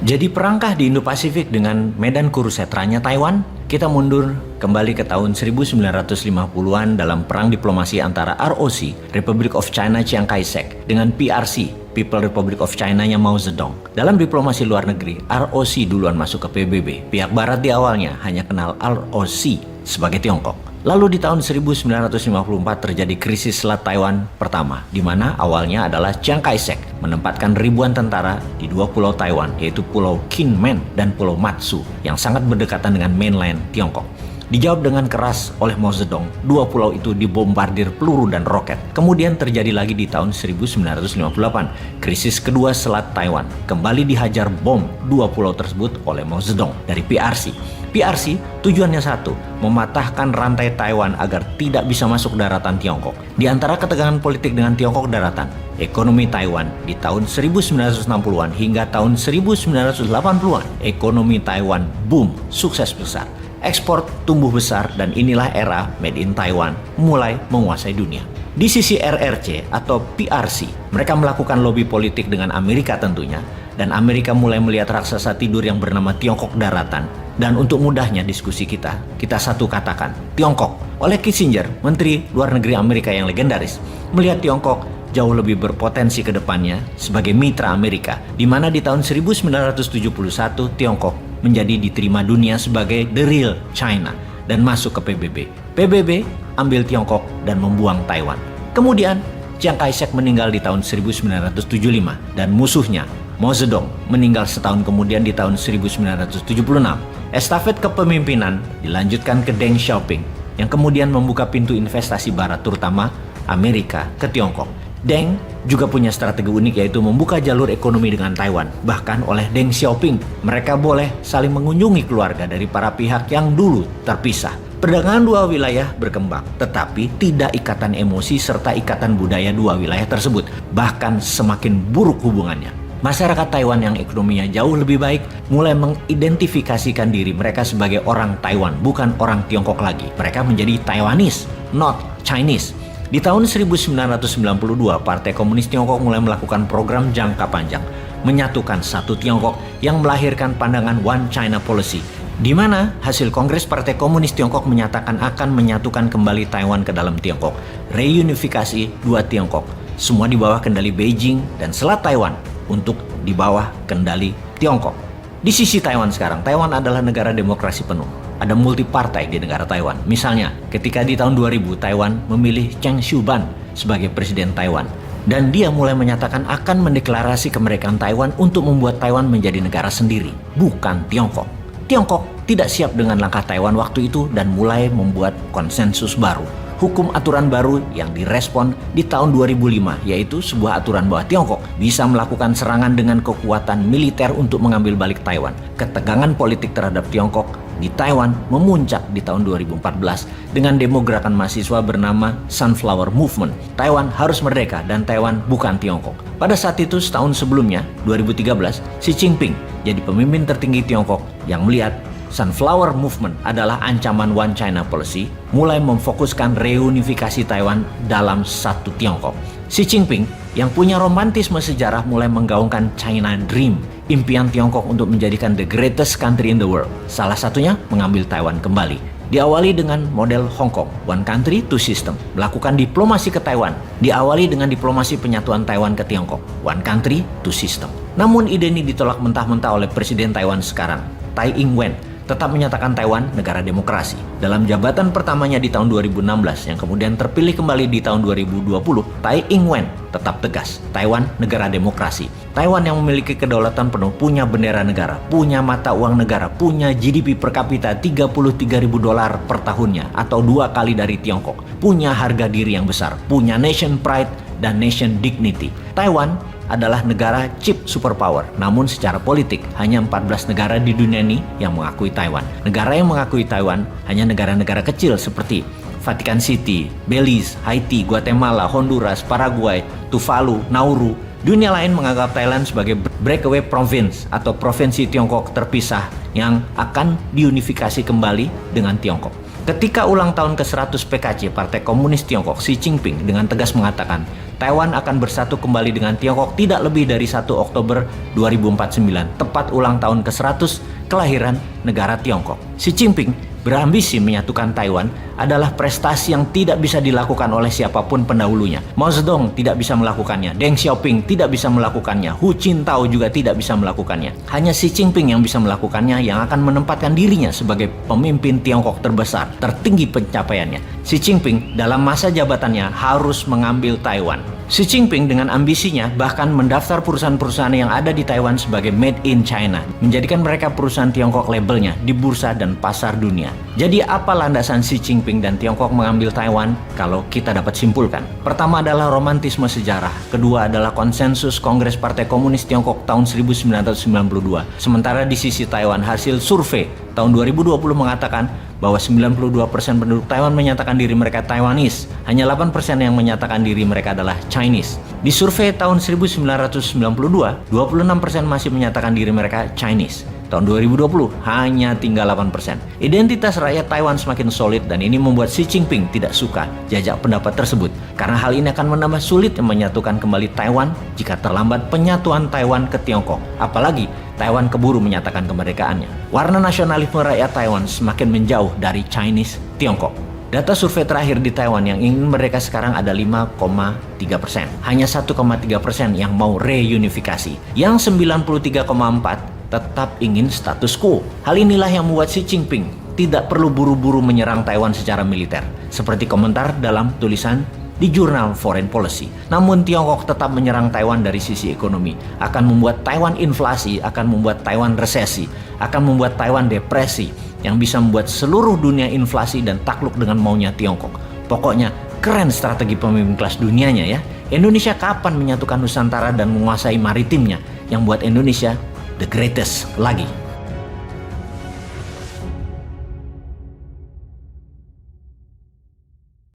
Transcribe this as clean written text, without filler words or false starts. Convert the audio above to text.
Jadi perangkah di Indo-Pasifik dengan medan kurusetranya Taiwan? Kita mundur kembali ke tahun 1950-an dalam perang diplomasi antara ROC, Republic of China Chiang Kai-shek, dengan PRC, People Republic of China-nya Mao Zedong. Dalam diplomasi luar negeri, ROC duluan masuk ke PBB. Pihak Barat di awalnya hanya kenal ROC sebagai Tiongkok. Lalu di tahun 1954 terjadi krisis Selat Taiwan pertama, di mana awalnya adalah Chiang Kai-shek menempatkan ribuan tentara di dua pulau Taiwan, yaitu Pulau Kinmen dan Pulau Matsu, yang sangat berdekatan dengan mainland Tiongkok. Dijawab dengan keras oleh Mao Zedong, dua pulau itu dibombardir peluru dan roket. Kemudian terjadi lagi di tahun 1958, krisis kedua Selat Taiwan. Kembali dihajar bom dua pulau tersebut oleh Mao Zedong dari PRC. PRC tujuannya satu, mematahkan rantai Taiwan agar tidak bisa masuk daratan Tiongkok. Di antara ketegangan politik dengan Tiongkok daratan, ekonomi Taiwan di tahun 1960-an hingga tahun 1980-an, ekonomi Taiwan boom, sukses besar. Ekspor tumbuh besar dan inilah era Made in Taiwan mulai menguasai dunia. Di sisi RRC atau PRC, mereka melakukan lobby politik dengan Amerika tentunya, dan Amerika mulai melihat raksasa tidur yang bernama Tiongkok daratan. Dan untuk mudahnya diskusi kita satu katakan, Tiongkok. Oleh Kissinger, Menteri Luar Negeri Amerika yang legendaris, melihat Tiongkok jauh lebih berpotensi ke depannya sebagai mitra Amerika, di mana di tahun 1971 Tiongkok menjadi diterima dunia sebagai the real China dan masuk ke PBB. PBB ambil Tiongkok dan membuang Taiwan. Kemudian Chiang Kai-shek meninggal di tahun 1975 dan musuhnya Mao Zedong meninggal setahun kemudian di tahun 1976. Estafet kepemimpinan dilanjutkan ke Deng Xiaoping yang kemudian membuka pintu investasi barat terutama Amerika ke Tiongkok. Deng juga punya strategi unik yaitu membuka jalur ekonomi dengan Taiwan. Bahkan oleh Deng Xiaoping, mereka boleh saling mengunjungi keluarga dari para pihak yang dulu terpisah. Perdagangan dua wilayah berkembang, tetapi tidak ikatan emosi serta ikatan budaya dua wilayah tersebut. Bahkan semakin buruk hubungannya. Masyarakat Taiwan yang ekonominya jauh lebih baik mulai mengidentifikasikan diri mereka sebagai orang Taiwan, bukan orang Tiongkok lagi. Mereka menjadi Taiwanese, not Chinese. Di tahun 1992, Partai Komunis Tiongkok mulai melakukan program jangka panjang, menyatukan satu Tiongkok yang melahirkan pandangan One China Policy, di mana hasil Kongres Partai Komunis Tiongkok menyatakan akan menyatukan kembali Taiwan ke dalam Tiongkok, reunifikasi dua Tiongkok, semua di bawah kendali Beijing dan Selat Taiwan untuk di bawah kendali Tiongkok. Di sisi Taiwan sekarang, Taiwan adalah negara demokrasi penuh. Ada multipartai di negara Taiwan. Misalnya, ketika di tahun 2000 Taiwan memilih Cheng Shu-ban sebagai presiden Taiwan. Dan dia mulai menyatakan akan mendeklarasi kemerdekaan Taiwan untuk membuat Taiwan menjadi negara sendiri, bukan Tiongkok. Tiongkok tidak siap dengan langkah Taiwan waktu itu dan mulai membuat konsensus baru. Hukum aturan baru yang direspon di tahun 2005, yaitu sebuah aturan bahwa Tiongkok bisa melakukan serangan dengan kekuatan militer untuk mengambil balik Taiwan. Ketegangan politik terhadap Tiongkok di Taiwan memuncak di tahun 2014 dengan demo gerakan mahasiswa bernama Sunflower Movement. Taiwan harus merdeka dan Taiwan bukan Tiongkok. Pada saat itu setahun sebelumnya, 2013, Xi Jinping jadi pemimpin tertinggi Tiongkok yang melihat Sunflower Movement adalah ancaman One China Policy, mulai memfokuskan reunifikasi Taiwan dalam satu Tiongkok. Xi Jinping yang punya romantisme sejarah mulai menggaungkan China Dream, impian Tiongkok untuk menjadikan the greatest country in the world. Salah satunya mengambil Taiwan kembali. Diawali dengan model Hong Kong, One Country, Two System. Melakukan diplomasi ke Taiwan, diawali dengan diplomasi penyatuan Taiwan ke Tiongkok, One Country, Two System. Namun ide ini ditolak mentah-mentah oleh Presiden Taiwan sekarang, Tsai Ing-wen, tetap menyatakan Taiwan negara demokrasi. Dalam jabatan pertamanya di tahun 2016 yang kemudian terpilih kembali di tahun 2020, Tsai Ing-wen tetap tegas, Taiwan negara demokrasi. Taiwan yang memiliki kedaulatan penuh, punya bendera negara, punya mata uang negara, punya GDP per kapita $33.000 per tahunnya atau 2 kali dari Tiongkok, punya harga diri yang besar, punya nation pride dan nation dignity. Taiwan adalah negara cheap superpower, namun secara politik hanya 14 negara di dunia ini yang mengakui Taiwan. Negara yang mengakui Taiwan hanya negara-negara kecil seperti Vatican City, Belize, Haiti, Guatemala, Honduras, Paraguay, Tuvalu, Nauru. Dunia lain menganggap Thailand sebagai breakaway province atau provinsi Tiongkok terpisah yang akan diunifikasi kembali dengan Tiongkok. Ketika ulang tahun ke-100 PKC Partai Komunis Tiongkok, Xi Jinping dengan tegas mengatakan Taiwan akan bersatu kembali dengan Tiongkok tidak lebih dari 1 Oktober 2049, tepat ulang tahun ke-100 kelahiran negara Tiongkok. Xi Jinping berambisi menyatukan Taiwan adalah prestasi yang tidak bisa dilakukan oleh siapapun pendahulunya. Mao Zedong tidak bisa melakukannya, Deng Xiaoping tidak bisa melakukannya, Hu Jintao juga tidak bisa melakukannya. Hanya Xi Jinping yang bisa melakukannya, yang akan menempatkan dirinya sebagai pemimpin Tiongkok terbesar, tertinggi pencapaiannya. Xi Jinping dalam masa jabatannya harus mengambil Taiwan. Xi Jinping dengan ambisinya bahkan mendaftar perusahaan-perusahaan yang ada di Taiwan sebagai made in China, menjadikan mereka perusahaan Tiongkok labelnya di bursa dan pasar dunia. Jadi apa landasan Xi Jinping dan Tiongkok mengambil Taiwan? Kalau kita dapat simpulkan, pertama adalah romantisme sejarah, kedua adalah konsensus Kongres Partai Komunis Tiongkok tahun 1992. Sementara di sisi Taiwan, hasil survei tahun 2020 mengatakan bahwa 92% penduduk Taiwan menyatakan diri mereka Taiwanese, hanya 8% yang menyatakan diri mereka adalah Chinese. Di survei tahun 1992, 26% masih menyatakan diri mereka Chinese. Tahun 2020 hanya tinggal 8%. Identitas rakyat Taiwan semakin solid dan ini membuat Xi Jinping tidak suka jajak pendapat tersebut. Karena hal ini akan menambah sulit menyatukan kembali Taiwan jika terlambat penyatuan Taiwan ke Tiongkok. Apalagi Taiwan keburu menyatakan kemerdekaannya. Warna nasionalisme rakyat Taiwan semakin menjauh dari Chinese Tiongkok. Data survei terakhir di Taiwan yang ingin merdeka sekarang ada 5,3%. Hanya 1,3% yang mau reunifikasi. Yang 93,4% tetap ingin status quo. Hal inilah yang membuat Xi Jinping tidak perlu buru-buru menyerang Taiwan secara militer, seperti komentar dalam tulisan di jurnal Foreign Policy. Namun Tiongkok tetap menyerang Taiwan dari sisi ekonomi, akan membuat Taiwan inflasi, akan membuat Taiwan resesi, akan membuat Taiwan depresi, yang bisa membuat seluruh dunia inflasi dan takluk dengan maunya Tiongkok. Pokoknya keren strategi pemimpin kelas dunianya ya. Indonesia kapan menyatukan Nusantara dan menguasai maritimnya yang buat Indonesia the greatest lagi.